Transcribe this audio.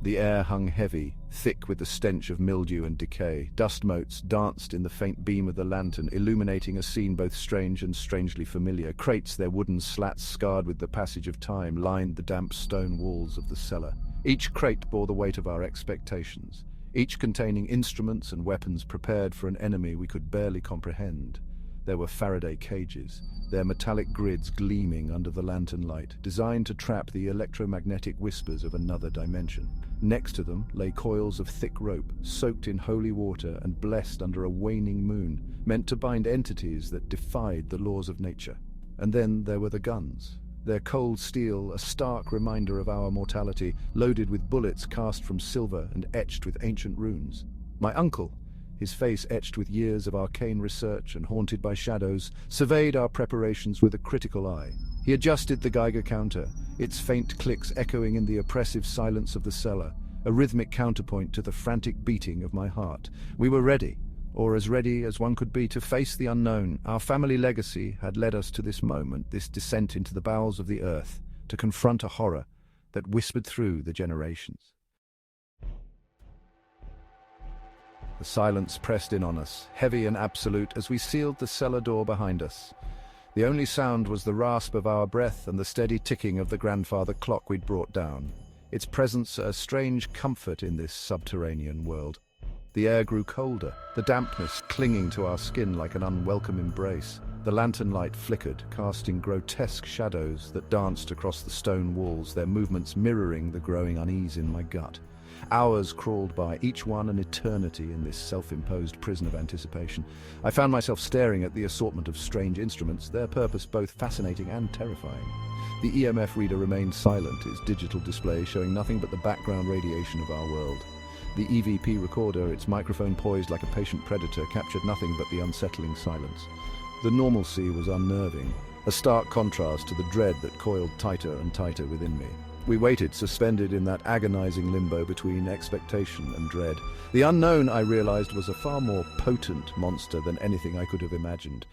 The air hung heavy, thick with the stench of mildew and decay. Dust motes danced in the faint beam of the lantern, illuminating a scene both strange and strangely familiar. Crates, their wooden slats scarred with the passage of time, lined the damp stone walls of the cellar. Each crate bore the weight of our expectations, each containing instruments and weapons prepared for an enemy we could barely comprehend. There were Faraday cages, their metallic grids gleaming under the lantern light, designed to trap the electromagnetic whispers of another dimension. Next to them lay coils of thick rope, soaked in holy water and blessed under a waning moon, meant to bind entities that defied the laws of nature. And then there were the guns. Their cold steel, a stark reminder of our mortality, loaded with bullets cast from silver and etched with ancient runes. My uncle, his face etched with years of arcane research and haunted by shadows, surveyed our preparations with a critical eye. He adjusted the Geiger counter, its faint clicks echoing in the oppressive silence of the cellar, a rhythmic counterpoint to the frantic beating of my heart. We were ready, or as ready as one could be, to face the unknown. Our family legacy had led us to this moment, this descent into the bowels of the earth, to confront a horror that whispered through the generations. The silence pressed in on us, heavy and absolute, as we sealed the cellar door behind us. The only sound was the rasp of our breath and the steady ticking of the grandfather clock we'd brought down, its presence a strange comfort in this subterranean world. The air grew colder, the dampness clinging to our skin like an unwelcome embrace. The lantern light flickered, casting grotesque shadows that danced across the stone walls, their movements mirroring the growing unease in my gut. Hours crawled by, each one an eternity in this self-imposed prison of anticipation. I found myself staring at the assortment of strange instruments, their purpose both fascinating and terrifying. The EMF reader remained silent, its digital display showing nothing but the background radiation of our world. The EVP recorder, its microphone poised like a patient predator, captured nothing but the unsettling silence. The normalcy was unnerving, a stark contrast to the dread that coiled tighter and tighter within me. We waited, suspended in that agonizing limbo between expectation and dread. The unknown, I realized, was a far more potent monster than anything I could have imagined.